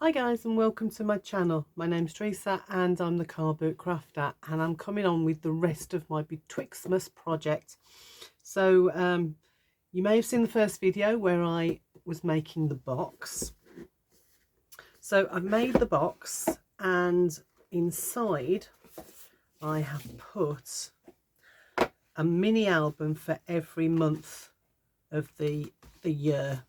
Hi guys, and welcome to my channel. My name's Teresa and I'm the Carbootcrafter, and I'm coming on with the rest of my Betwixmas project. So you may have seen the first video where I was making the box. So I've made the box, and inside I have put a mini album for every month of the year,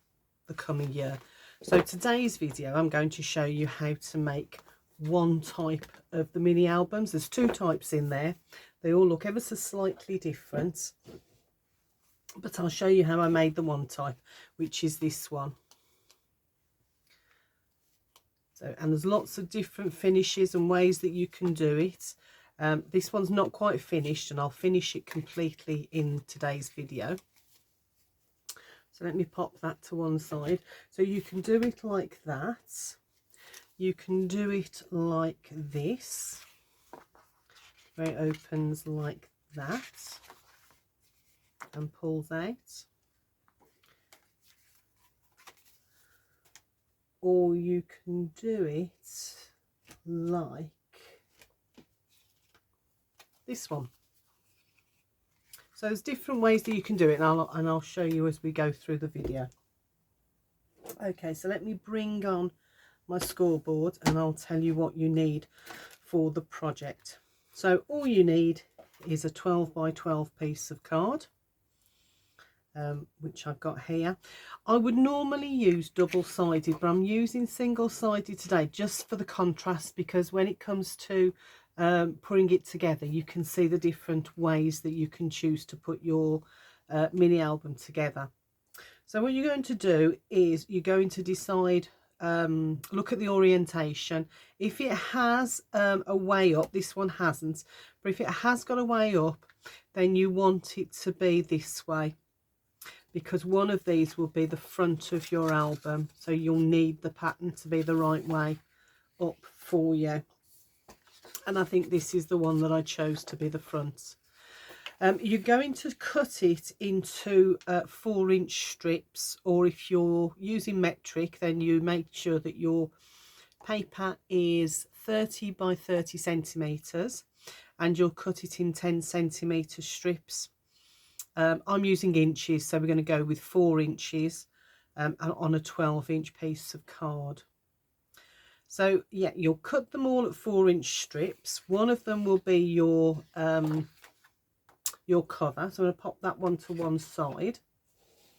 the coming year. So today's video I'm going to show you how to make one type of the mini albums. There's two types in there. They all look ever so slightly different, but I'll show you how I made the one type, which is this one. So, and there's lots of different finishes and ways that you can do it. This one's not quite finished, and I'll finish it completely in today's video. So let me pop that to one side. So you can do it like that. You can do it like this, where it opens like that and pulls out. Or you can do it like this one. So there's different ways that you can do it, and I'll show you as we go through the video. Okay, so let me bring on my scoreboard and I'll tell you what you need for the project. So all you need is a 12 by 12 piece of card, which I've got here. I would normally use double-sided, but I'm using single-sided today just for the contrast, because when it comes to putting it together, you can see the different ways that you can choose to put your mini album together. So what you're going to do is you're going to decide, look at the orientation. If it has a way up, this one hasn't, but if it has got a way up, then you want it to be this way, because one of these will be the front of your album, so you'll need the pattern to be the right way up for you. And I think this is the one that I chose to be the front. You're going to cut it into 4-inch strips, or if you're using metric, then you make sure that your paper is 30 by 30 centimeters, and you'll cut it in 10 centimeter strips. I'm using inches, so we're going to go with 4 inches on a 12-inch piece of card. So yeah, you'll cut them all at 4-inch strips. One of them will be your cover. So I'm going to pop that one to one side.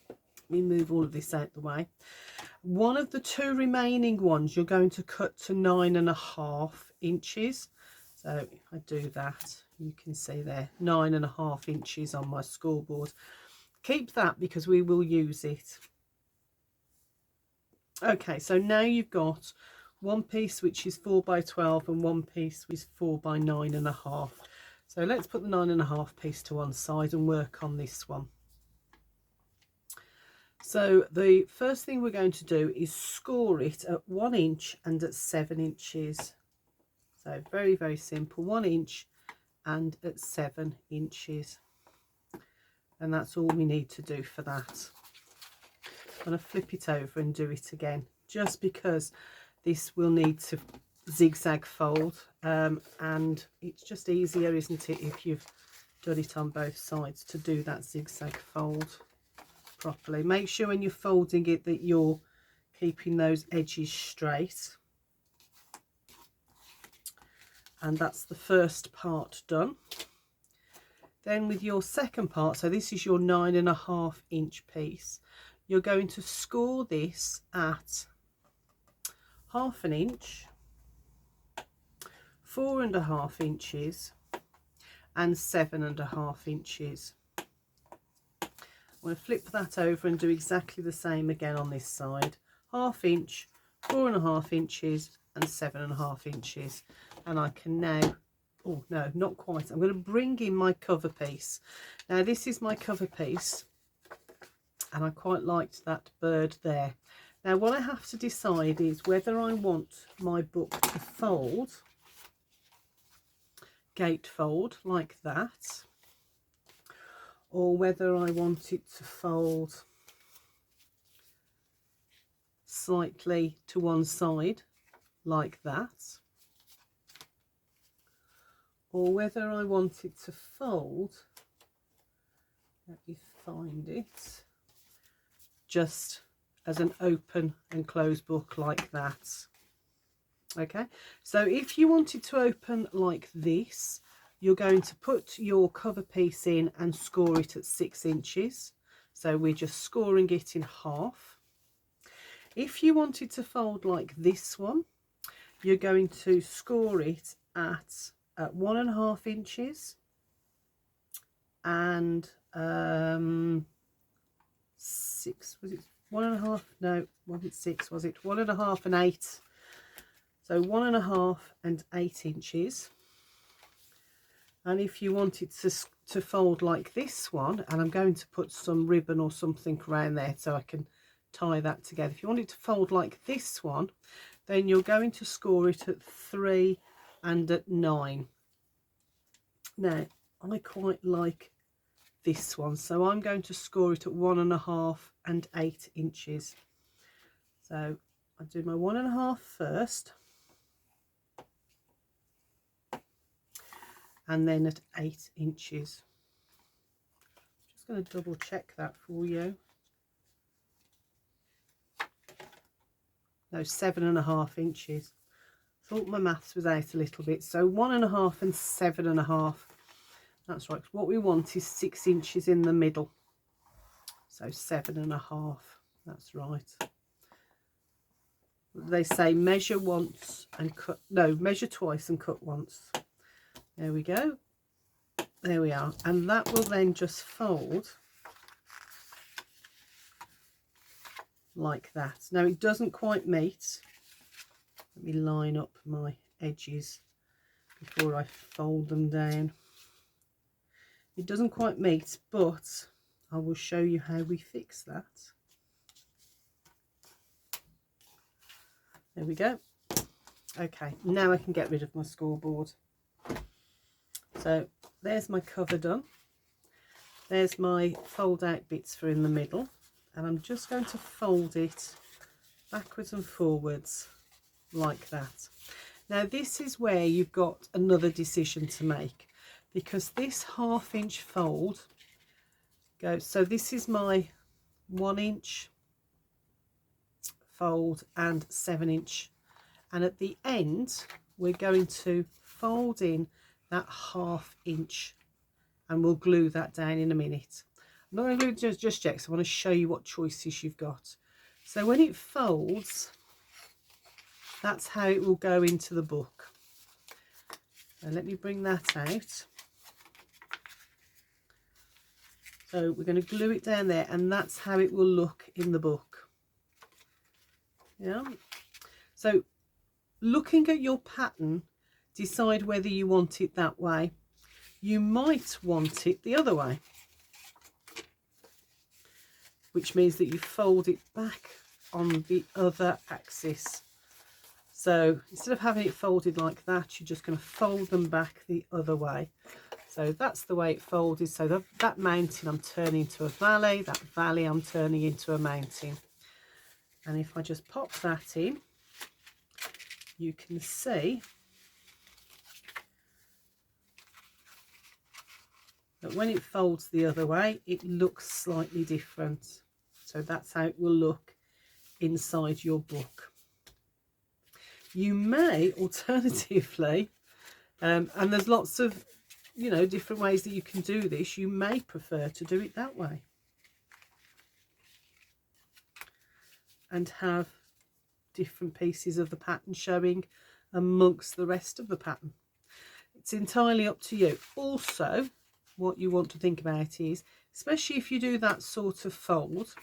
Let me move all of this out the way. One of the two remaining ones you're going to cut to 9.5 inches. So if I do that, you can see there 9.5 inches on my scoreboard. Keep that because we will use it. Okay, so now you've got one piece which is 4 by 12 and one piece which is 4 by 9.5. So let's put the 9.5 piece to one side and work on this one. So the first thing we're going to do is score it at 1 inch and at 7 inches. So very, very simple, 1 inch and at 7 inches. And that's all we need to do for that. I'm going to flip it over and do it again, just because this will need to zigzag fold, and it's just easier, isn't it, if you've done it on both sides, to do that zigzag fold properly. Make sure when you're folding it that you're keeping those edges straight. And that's the first part done. Then with your second part, so this is your 9.5 inch piece, you're going to score this at 1/2 inch, 4.5 inches and 7.5 inches. I'm going to flip that over and do exactly the same again on this side. 1/2 inch, 4.5 inches and 7.5 inches. And I can now, oh no, not quite, I'm going to bring in my cover piece. Now this is my cover piece, and I quite liked that bird there. Now what I have to decide is whether I want my book to fold, gatefold like that, or whether I want it to fold slightly to one side like that, or whether I want it to fold, let me find it, just as an open and close book like that. Okay, so if you wanted to open like this, you're going to put your cover piece in and score it at 6 inches. So we're just scoring it in half. If you wanted to fold like this one, you're going to score it at 1.5 inches and 6, was it 1.5? No, it wasn't 6, was it 1.5 and 8? So 1.5 and 8 inches. And if you wanted to fold like this one, and I'm going to put some ribbon or something around there so I can tie that together. If you want it to fold like this one, then you're going to score it at 3 and at 9. Now, I quite like this one, so I'm going to score it at 1.5 and 8 inches. So I do my 1.5 first, and then at 8 inches. Just going to double check that for you. No, 7.5 inches. Thought my maths was out a little bit. So 1.5 and 7.5. That's right. What we want is 6 inches in the middle. So 7.5. That's right. They say measure once and cut. No, measure twice and cut once. There we go. There we are. And that will then just fold like that. Now it doesn't quite meet. Let me line up my edges before I fold them down. It doesn't quite meet, but I will show you how we fix that. There we go. Okay, now I can get rid of my scoreboard. So there's my cover done. There's my fold out bits for in the middle, and I'm just going to fold it backwards and forwards like that. Now this is where you've got another decision to make, because this 1/2 inch fold goes, so this is my 1 inch fold and 7 inch, and at the end we're going to fold in that 1/2 inch, and we'll glue that down in a minute. I'm not going to glue it just yet, because I want to show you what choices you've got. So when it folds, that's how it will go into the book. So let me bring that out. So we're going to glue it down there, and that's how it will look in the book. Yeah. So looking at your pattern, decide whether you want it that way. You might want it the other way, which means that you fold it back on the other axis. So instead of having it folded like that, you're just going to fold them back the other way. So that's the way it folded. So that mountain I'm turning into a valley, that valley I'm turning into a mountain. And if I just pop that in, you can see that when it folds the other way, it looks slightly different. So that's how it will look inside your book. You may alternatively, and there's lots of, different ways that you can do this, you may prefer to do it that way and have different pieces of the pattern showing amongst the rest of the pattern. It's entirely up to you. Also, what you want to think about is, especially if you do that sort of fold,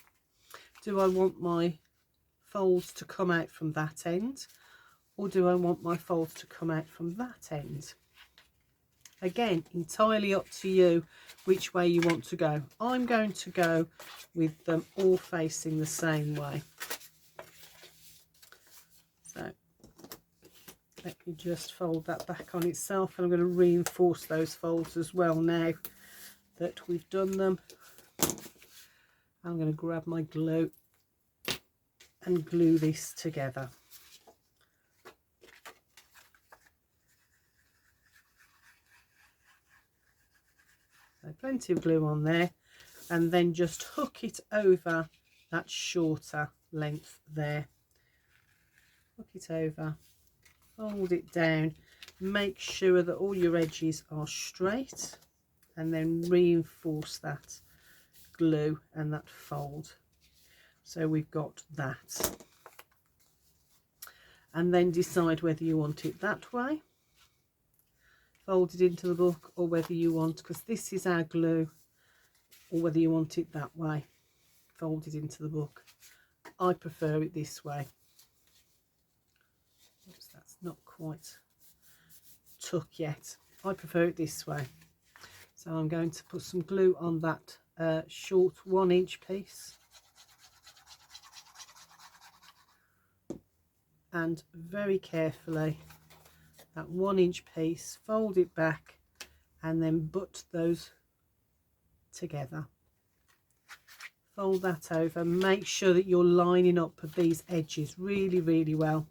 do I want my folds to come out from that end, or do I want my folds to come out from that end? Again, entirely up to you which way you want to go. I'm going to go with them all facing the same way. So let me just fold that back on itself, and I'm going to reinforce those folds as well now that we've done them. I'm going to grab my glue and glue this together. plenty of glue on there, and then just hook it over that shorter length there. Hook it over, fold it down, make sure that all your edges are straight, and then reinforce that glue and that fold. So we've got that. And then decide whether you want it that way, folded into the book, or whether you want, because this is our glue, or whether you want it that way, folded into the book. I prefer it this way. Oops, that's not quite tuck yet. I prefer it this way. So I'm going to put some glue on that short 1-inch piece, and very carefully that 1-inch piece, fold it back, and then butt those together. Fold that over, make sure that you're lining up these edges really, really well.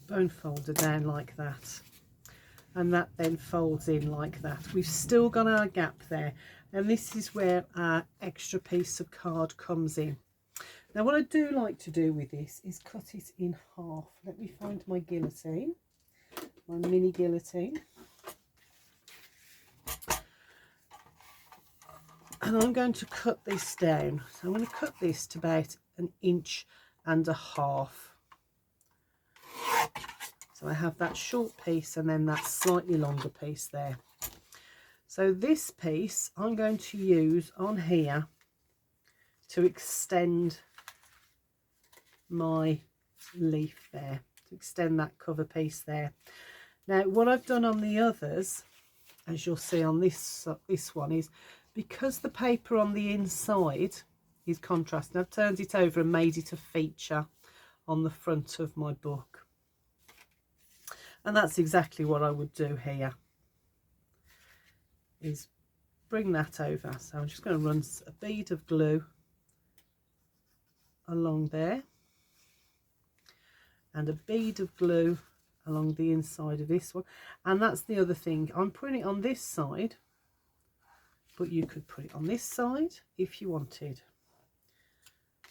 Bone folder down like that, and that then folds in like that. We've still got our gap there, and this is where our extra piece of card comes in. Now what I do like to do with this is cut it in half. Let me find my guillotine, my mini guillotine. And I'm going to cut this down. So I'm going to cut this to about 1.5 inches. So I have that short piece and then that slightly longer piece there. So this piece I'm going to use on here to extend my leaf there, to extend that cover piece there. Now what I've done on the others, as you'll see on this one, is because the paper on the inside is contrast, and I've turned it over and made it a feature on the front of my book. And that's exactly what I would do here, is bring that over. So I'm just going to run a bead of glue along there, and a bead of glue along the inside of this one. And that's the other thing, I'm putting it on this side, but you could put it on this side if you wanted.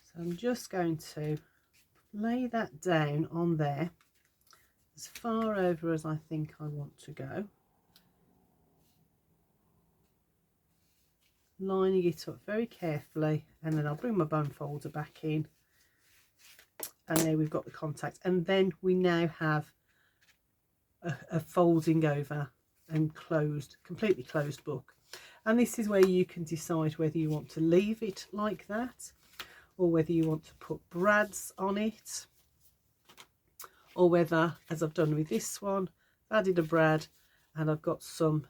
So I'm just going to lay that down on there as far over as I think I want to go, lining it up very carefully, and then I'll bring my bone folder back in, and there we've got the contact. And then we now have a folding over and closed, completely closed book. And this is where you can decide whether you want to leave it like that, or whether you want to put brads on it, or whether, as I've done with this one, I've added a brad and I've got some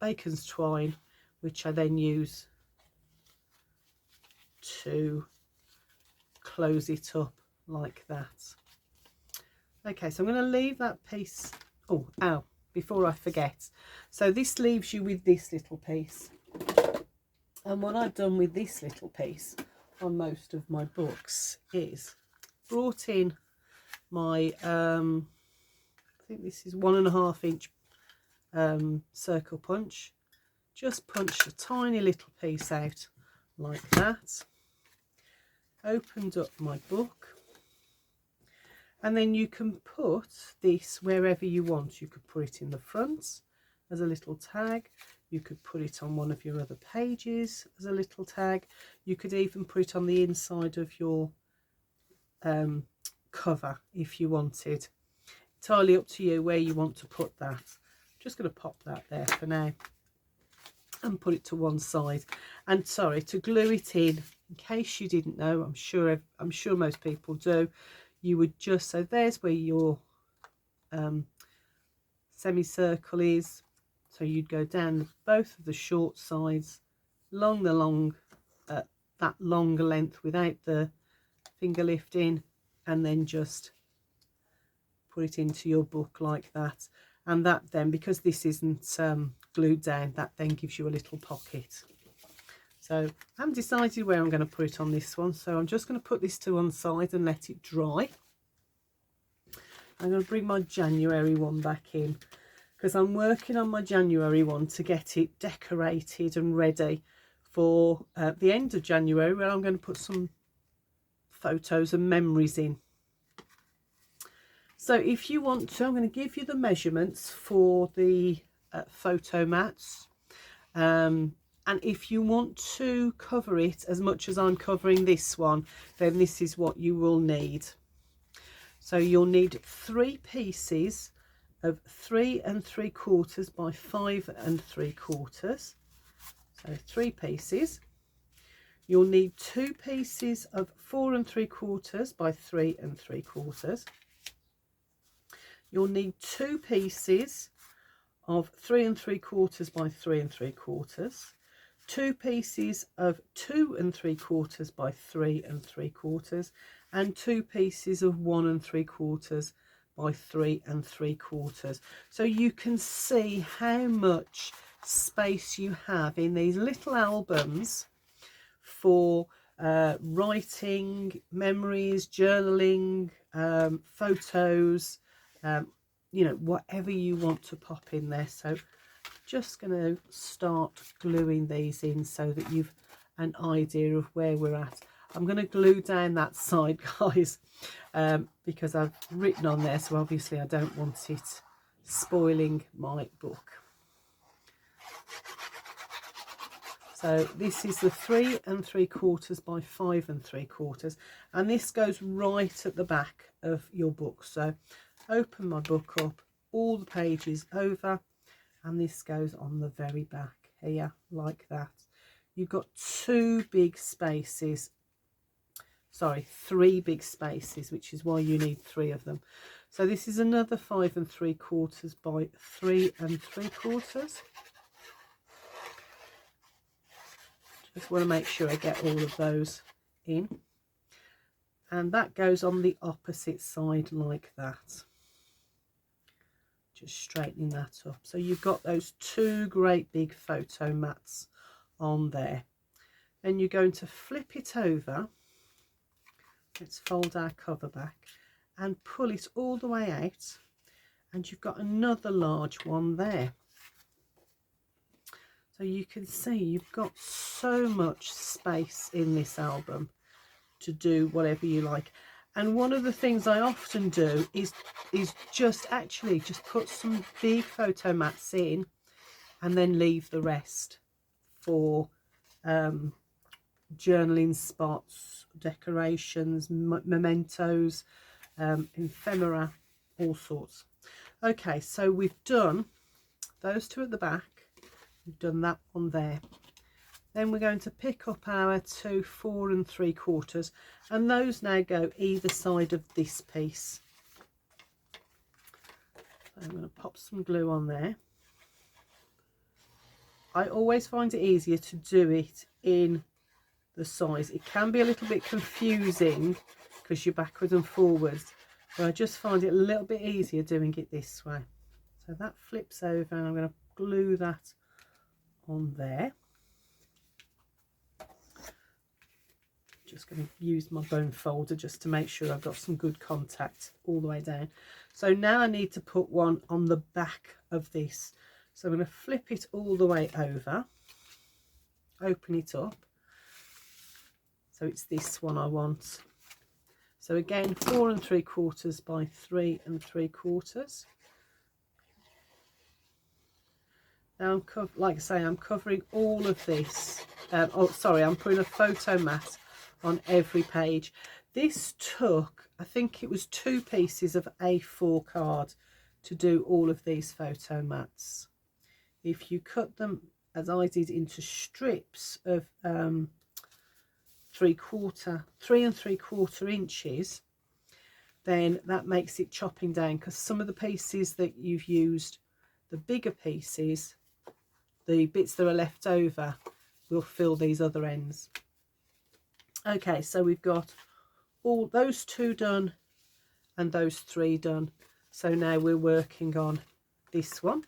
bacon's twine, which I then use to close it up like that. Okay, so I'm going to leave that piece. Oh, before I forget, so this leaves you with this little piece, and what I've done with this little piece on most of my books is brought in my I think this is 1.5 inch circle punch, just punched a tiny little piece out like that, opened up my book, and then you can put this wherever you want. You could put it in the front as a little tag, you could put it on one of your other pages as a little tag, you could even put it on the inside of your cover if you wanted. Entirely up to you where you want to put that. I'm just going to pop that there for now and put it to one side. And sorry, to glue it in case you didn't know, I'm sure most people do, you would just, so there's where your semicircle is, so you'd go down both of the short sides along the that longer length without the finger lifting, and then just put it into your book like that. And that then, because this isn't glued down, that then gives you a little pocket. So I haven't decided where I'm going to put it on this one, so I'm just going to put this to one side and let it dry. I'm going to bring my January one back in, because I'm working on my January one to get it decorated and ready for the end of January, where I'm going to put some photos and memories in. So if you want to, I'm going to give you the measurements for the photo mats, and if you want to cover it as much as I'm covering this one, then this is what you will need. So you'll need 3 pieces of 3 3/4 by 5 3/4. So 3 pieces. You'll need 2 pieces of 4 3/4 by 3 3/4. You'll need 2 pieces of 3 3/4 by 3 3/4. 2 pieces of 2 3/4 by 3 3/4, and 2 pieces of 1 3/4 by 3 3/4. So you can see how much space you have in these little albums for writing, memories, journaling, photos, you know, whatever you want to pop in there. So just going to start gluing these in so that you've an idea of where we're at. I'm going to glue down that side, guys, because I've written on there, so obviously I don't want it spoiling my book. So this is the 3 3/4 by 5 3/4, and this goes right at the back of your book. So open my book up, all the pages over, and this goes on the very back here, like that. You've got 2 big spaces, sorry, 3 big spaces, which is why you need 3 of them. So this is another 5 3/4 by 3 3/4. Just want to make sure I get all of those in, and that goes on the opposite side like that. Just straightening that up. So you've got those 2 great big photo mats on there. Then you're going to flip it over. Let's fold our cover back and pull it all the way out, and you've got another large one there. So you can see you've got so much space in this album to do whatever you like. And one of the things I often do is just put some big photo mats in and then leave the rest for journaling spots, decorations, mementos, ephemera, all sorts. Okay, so we've done those 2 at the back. We've done that one there. Then we're going to pick up our 2 4 3/4, and those now go either side of this piece. So I'm going to pop some glue on there. I always find it easier to do it in the size. It can be a little bit confusing because you're backwards and forwards, but I just find it a little bit easier doing it this way. So that flips over, and I'm going to glue that on there. Just going to use my bone folder just to make sure I've got some good contact all the way down. So now I need to put one on the back of this. So I'm going to flip it all the way over, open it up. So it's this one I want. So again, 4 3/4 by 3 3/4. Now like I say, I'm covering all of this. Oh, sorry, I'm putting a photo mat on every page. This took, I think it was 2 pieces of A4 card to do all of these photo mats. If you cut them, as I did, into strips of 3 3/4 inches, then that makes it chopping down, because some of the pieces that you've used, the bigger pieces, the bits that are left over, will fill these other ends. Okay, so we've got all those 2 done and those 3 done. So now we're working on this one.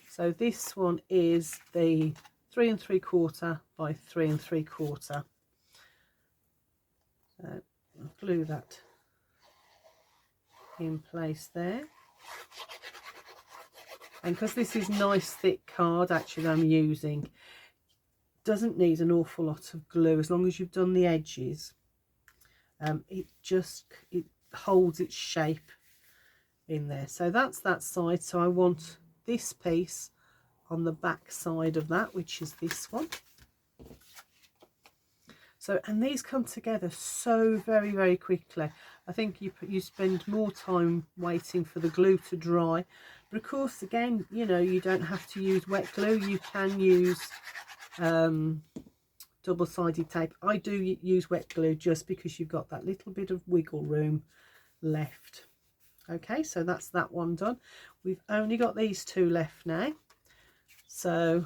So this one is the 3 3/4 by 3 3/4. So I'll glue that in place there. And because this is nice thick card actually that I'm using, doesn't need an awful lot of glue as long as you've done the edges. It holds its shape in there. So that's that side. So I want this piece on the back side of that, which is this one. So, and these come together so very, very quickly. I think you spend more time waiting for the glue to dry. But of course, again, you know, you don't have to use wet glue. You can use double-sided tape. I do use wet glue just because you've got that little bit of wiggle room left. Okay, so that's that one done. We've only got these two left now. So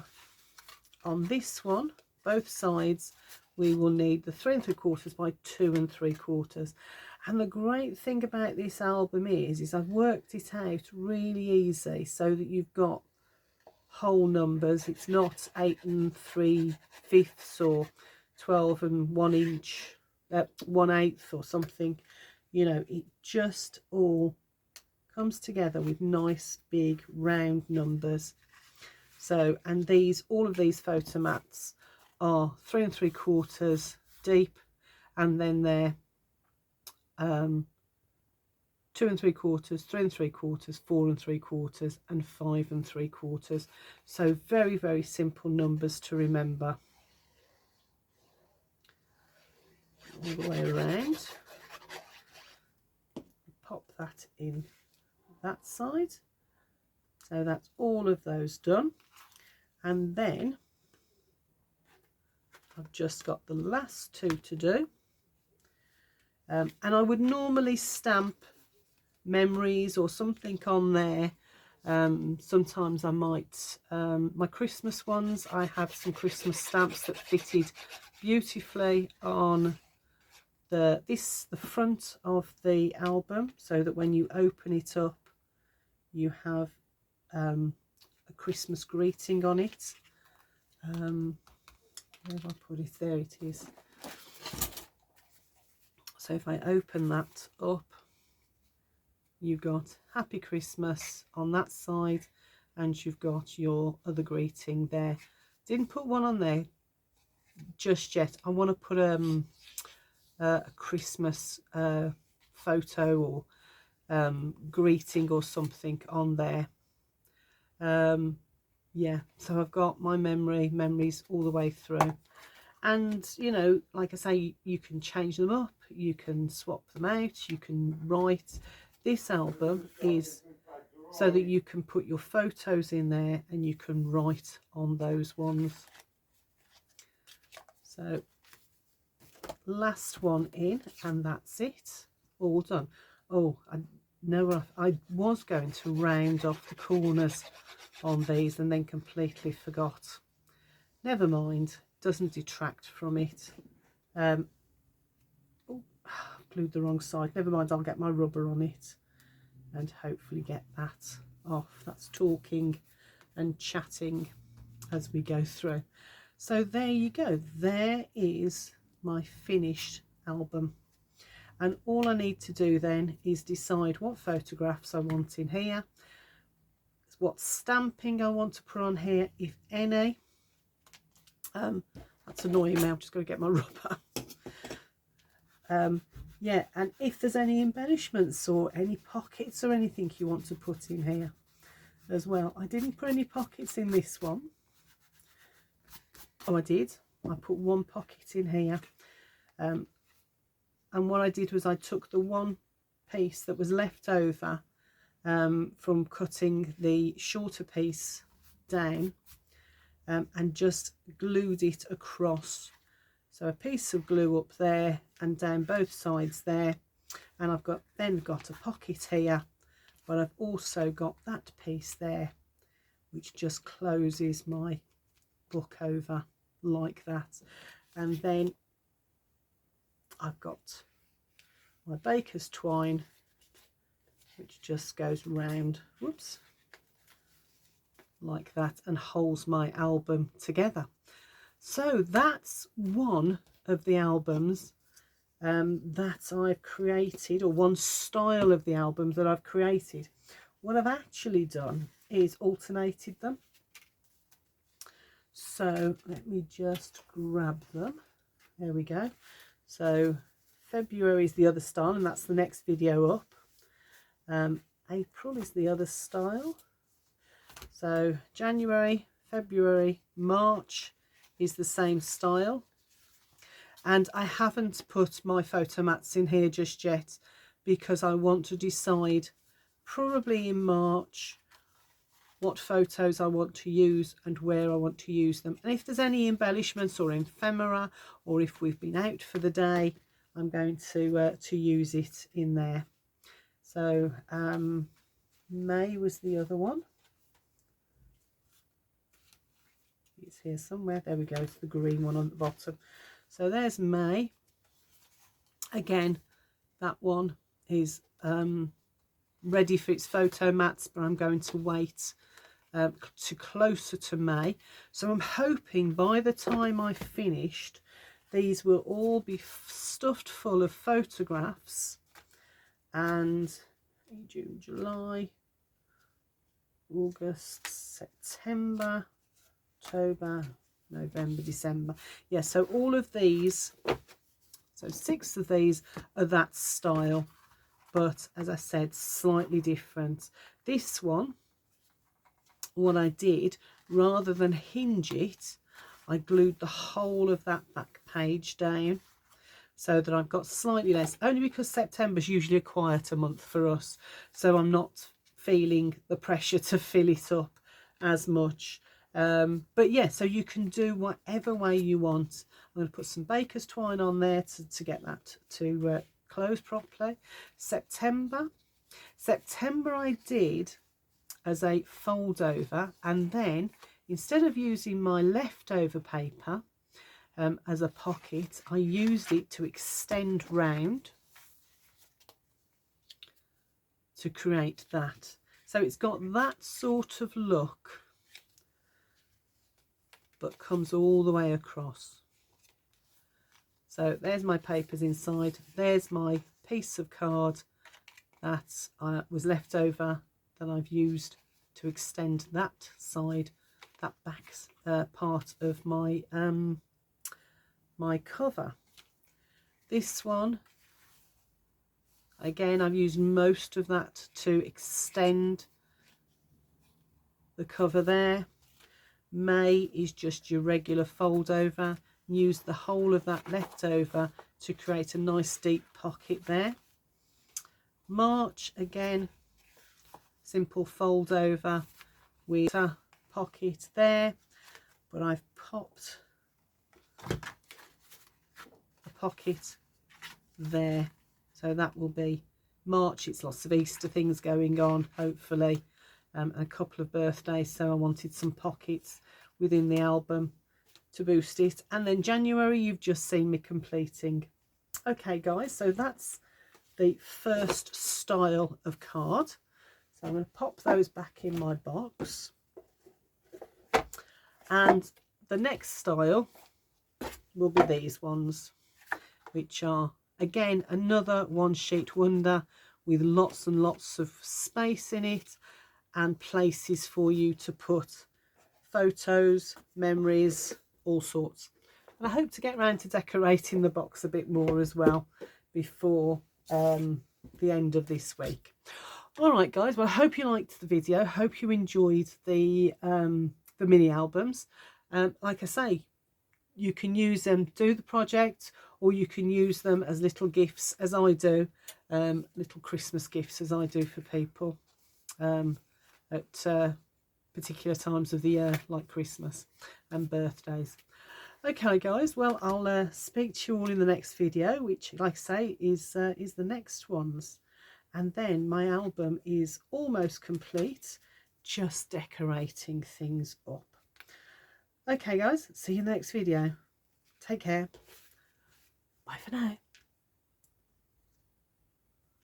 on this one, both sides, we will need the 3 3/4 by 2 3/4. And the great thing about this album is I've worked it out really easy so that you've got whole numbers. It's not 8 3/5 or 12 1/8 or something. You know, it just all comes together with nice big round numbers. So, and these, all of these photo mats are 3 3/4 deep, and then they're 2 3/4, 3 3/4, 4 3/4, and 5 3/4. So very, very simple numbers to remember. All the way around. Pop that in that side. So that's all of those done. And then I've just got the last two to do. And I would normally stamp memories or something on there. Sometimes I might, my Christmas ones, I have some Christmas stamps that fitted beautifully on the front of the album, so that when you open it up you have a Christmas greeting on it. Where have I put it? There it is. So if I open that up, you've got Happy Christmas on that side, and you've got your other greeting there. Didn't put one on there just yet. I want to put a Christmas photo or greeting or something on there. Yeah, so I've got my memories all the way through. And you know, like I say, you can change them up, you can swap them out, you can write. This album is so that you can put your photos in there and you can write on those ones. So last one in, and that's it, all done. Oh, I was going to round off the corners on these and then completely forgot. Never mind, doesn't detract from it. Oh, I've glued the wrong side. Never mind, I'll get my rubber on it and hopefully get that off. That's talking and chatting as we go through. So there you go. There is my finished album. And all I need to do then is decide what photographs I want in here, what stamping I want to put on here, if any. That's annoying me, I've just got to get my rubber. Yeah, and if there's any embellishments or any pockets or anything you want to put in here as well. I didn't put any pockets in this one. Oh, I did. I put one pocket in here. And what I did was I took the one piece that was left over from cutting the shorter piece down and just glued it across. So a piece of glue up there and down both sides there, and I've then got a pocket here, but I've also got that piece there which just closes my book over like that. And then I've got my baker's twine which just goes round, whoops, like that, and holds my album together. So that's one of the albums that I've created, or one style of the album that I've created. What I've actually done is alternated them. So let me just grab them. There we go. So February is the other style, and that's the next video up. April is the other style. So January, February, March is the same style. And I haven't put my photo mats in here just yet because I want to decide probably in March what photos I want to use and where I want to use them, and if there's any embellishments or ephemera, or if we've been out for the day, I'm going to use it in there. So May was the other one. It's here somewhere. There we go. It's the green one on the bottom. So there's May. Again, that one is ready for its photo mats, but I'm going to wait to closer to May. So I'm hoping by the time I've finished, these will all be stuffed full of photographs. And June, July, August, September, October, November, December. Yeah, so all of these, so 6 of these are that style, but as I said, slightly different. This one, what I did, rather than hinge it, I glued the whole of that back page down so that I've got slightly less, only because September's usually a quieter month for us, so I'm not feeling the pressure to fill it up as much. But yeah, so you can do whatever way you want. I'm going to put some baker's twine on there to get that to close properly. September I did as a fold over, and then instead of using my leftover paper as a pocket, I used it to extend round to create that. So it's got that sort of look, but comes all the way across. So there's my papers inside. There's my piece of card that was left over that I've used to extend that side, that back part of my my cover. This one, again, I've used most of that to extend the cover there. May is just your regular fold over. Use the whole of that left over to create a nice deep pocket there. March, again, simple fold over with a pocket there, but I've popped a pocket there, so that will be March. It's lots of Easter things going on, hopefully, a couple of birthdays, so I wanted some pockets within the album to boost it. And then January, you've just seen me completing. Okay guys, so that's the first style of card. So I'm going to pop those back in my box, and the next style will be these ones, which are again another one sheet wonder with lots and lots of space in it and places for you to put photos, memories, all sorts. And I hope to get around to decorating the box a bit more as well before the end of this week. All right guys, well I hope you liked the video, hope you enjoyed the mini albums. Like I say, you can use them, do the project, or you can use them as little gifts, as I do, little Christmas gifts as I do for people at particular times of the year, like Christmas and birthdays. Okay guys, well I'll speak to you all in the next video, which, like I say, is the next ones. And then my album is almost complete, just decorating things up. Okay guys, see you in the next video. Take care. Bye for now.